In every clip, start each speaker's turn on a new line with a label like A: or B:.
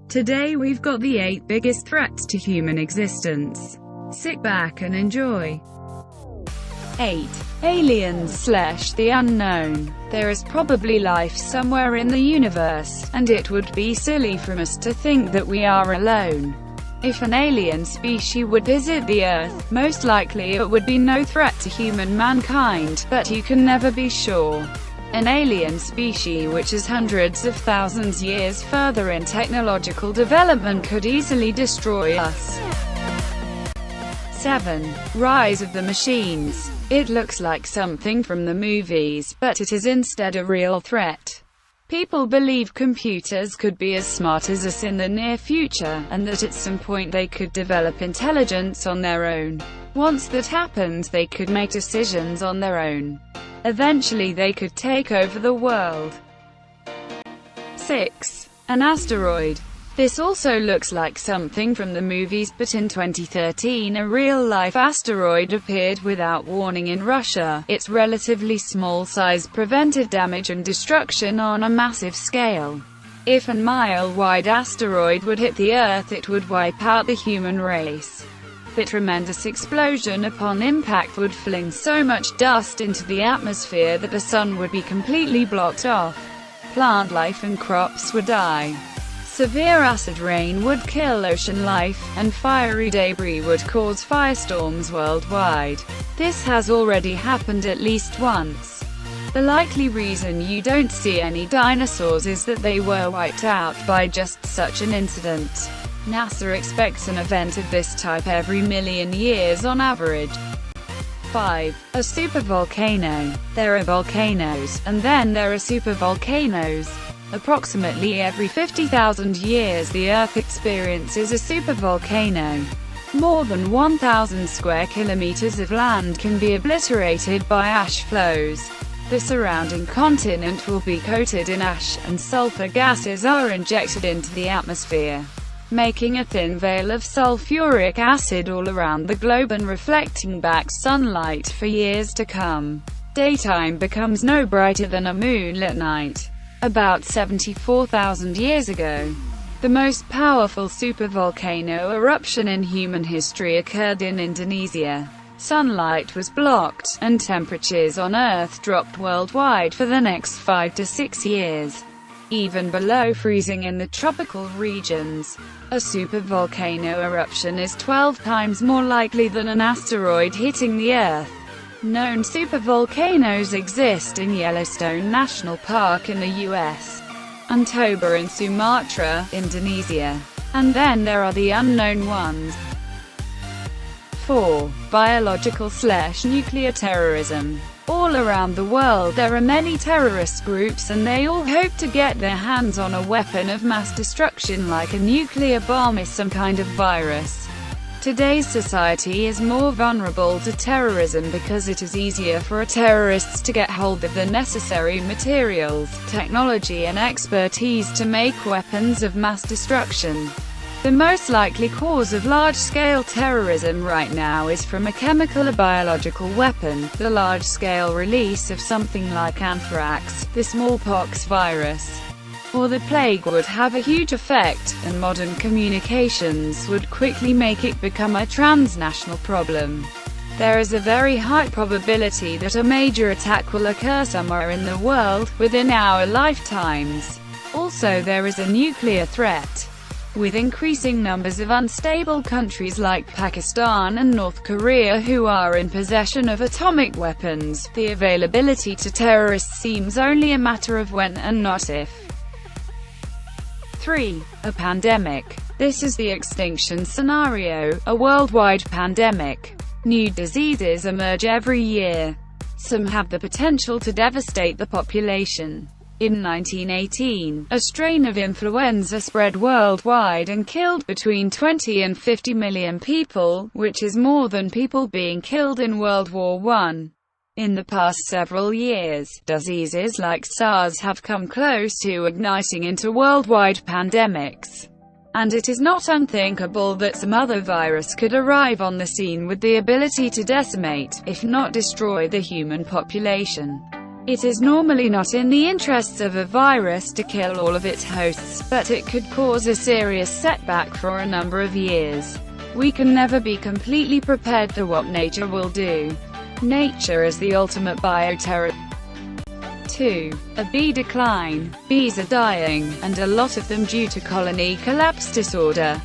A: Today we've got the 8 biggest threats to human existence. Sit back and enjoy. 8. Aliens/the unknown. There is probably life somewhere in the universe, and it would be silly from us to think that we are alone. If an alien species would visit the Earth, most likely it would be no threat to mankind, but you can never be sure. An alien species which is hundreds of thousands years further in technological development could easily destroy us. 7. Rise of the Machines. It looks like something from the movies, but it is instead a real threat. People believe computers could be as smart as us in the near future, and that at some point they could develop intelligence on their own. Once that happened, they could make decisions on their own. Eventually they could take over the world. 6. An asteroid. This also looks like something from the movies, but in 2013 a real-life asteroid appeared without warning in Russia. Its relatively small size prevented damage and destruction on a massive scale. If a mile-wide asteroid would hit the Earth, it would wipe out the human race. The tremendous explosion upon impact would fling so much dust into the atmosphere that the sun would be completely blocked off. Plant life and crops would die. Severe acid rain would kill ocean life, and fiery debris would cause firestorms worldwide. This has already happened at least once. The likely reason you don't see any dinosaurs is that they were wiped out by just such an incident. NASA expects an event of this type every million years on average. 5. A supervolcano. There are volcanoes, and then there are supervolcanoes. Approximately every 50,000 years the Earth experiences a supervolcano. More than 1,000 square kilometers of land can be obliterated by ash flows. The surrounding continent will be coated in ash, and sulfur gases are injected into the atmosphere, making a thin veil of sulfuric acid all around the globe and reflecting back sunlight for years to come. Daytime becomes no brighter than a moonlit night. About 74,000 years ago, the most powerful supervolcano eruption in human history occurred in Indonesia. Sunlight was blocked, and temperatures on Earth dropped worldwide for the next 5 to 6 years, even below freezing in the tropical regions. A supervolcano eruption is 12 times more likely than an asteroid hitting the Earth. Known supervolcanoes exist in Yellowstone National Park in the US, and Toba in Sumatra, Indonesia. And then there are the unknown ones. 4. Biological/nuclear terrorism. All around the world there are many terrorist groups, and they all hope to get their hands on a weapon of mass destruction like a nuclear bomb or some kind of virus. Today's society is more vulnerable to terrorism because it is easier for terrorists to get hold of the necessary materials, technology and expertise to make weapons of mass destruction. The most likely cause of large-scale terrorism right now is from a chemical or biological weapon. The large-scale release of something like anthrax, the smallpox virus, or the plague would have a huge effect, and modern communications would quickly make it become a transnational problem. There is a very high probability that a major attack will occur somewhere in the world, within our lifetimes. Also, there is a nuclear threat. With increasing numbers of unstable countries like Pakistan and North Korea who are in possession of atomic weapons, the availability to terrorists seems only a matter of when and not if. 3. A pandemic. This is the extinction scenario, a worldwide pandemic. New diseases emerge every year. Some have the potential to devastate the population. In 1918, a strain of influenza spread worldwide and killed between 20 and 50 million people, which is more than people being killed in World War I. In the past several years, diseases like SARS have come close to igniting into worldwide pandemics. And it is not unthinkable that some other virus could arrive on the scene with the ability to decimate, if not destroy, the human population. It is normally not in the interests of a virus to kill all of its hosts, but it could cause a serious setback for a number of years. We can never be completely prepared for what nature will do. Nature is the ultimate bioterror. 2. A bee decline. Bees are dying, and a lot of them due to colony collapse disorder.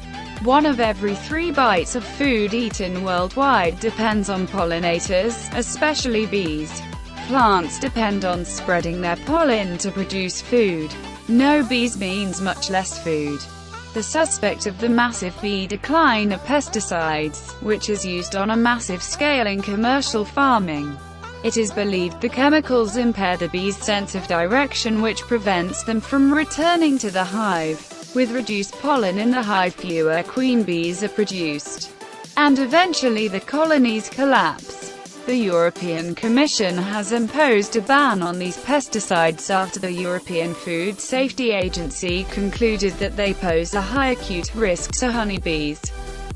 A: 1 of every 3 bites of food eaten worldwide depends on pollinators, especially bees. Plants depend on spreading their pollen to produce food. No bees means much less food. The suspect of the massive bee decline are pesticides, which is used on a massive scale in commercial farming. It is believed the chemicals impair the bees' sense of direction, which prevents them from returning to the hive. With reduced pollen in the hive, fewer queen bees are produced, and eventually the colonies collapse. The European Commission has imposed a ban on these pesticides after the European Food Safety Agency concluded that they pose a high acute risk to honeybees.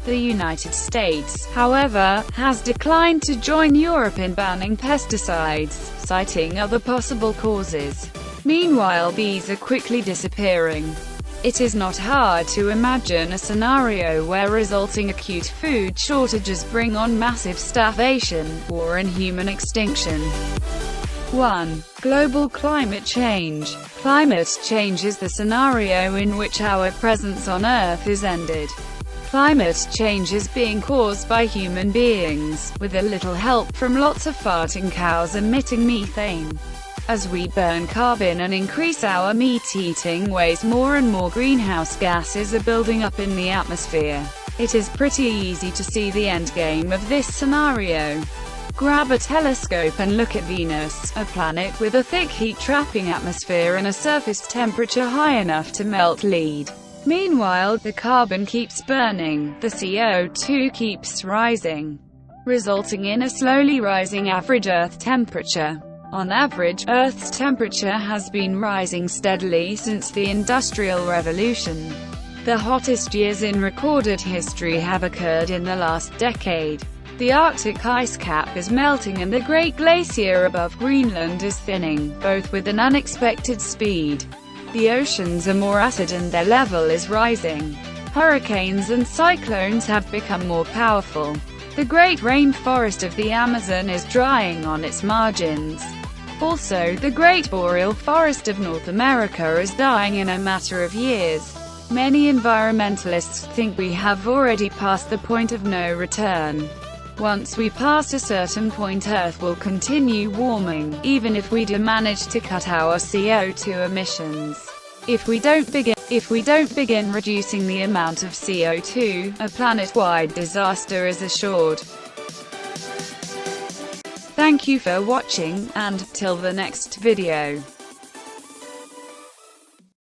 A: The United States, however, has declined to join Europe in banning pesticides, citing other possible causes. Meanwhile, bees are quickly disappearing. It is not hard to imagine a scenario where resulting acute food shortages bring on massive starvation, war and human extinction. 1. Global climate change. Climate change is the scenario in which our presence on Earth is ended. Climate change is being caused by human beings, with a little help from lots of farting cows emitting methane. As we burn carbon and increase our meat-eating ways, more and more greenhouse gases are building up in the atmosphere. It is pretty easy to see the endgame of this scenario. Grab a telescope and look at Venus, a planet with a thick heat-trapping atmosphere and a surface temperature high enough to melt lead. Meanwhile, the carbon keeps burning, the CO2 keeps rising, resulting in a slowly rising average Earth temperature. On average, Earth's temperature has been rising steadily since the Industrial Revolution. The hottest years in recorded history have occurred in the last decade. The Arctic ice cap is melting and the Great Glacier above Greenland is thinning, both with an unexpected speed. The oceans are more acid and their level is rising. Hurricanes and cyclones have become more powerful. The great rainforest of the Amazon is drying on its margins. Also, the Great Boreal Forest of North America is dying in a matter of years. Many environmentalists think we have already passed the point of no return. Once we pass a certain point, Earth will continue warming, even if we do manage to cut our CO2 emissions. If we don't begin reducing the amount of CO2, a planet-wide disaster is assured. Thank you for watching, and till the next video.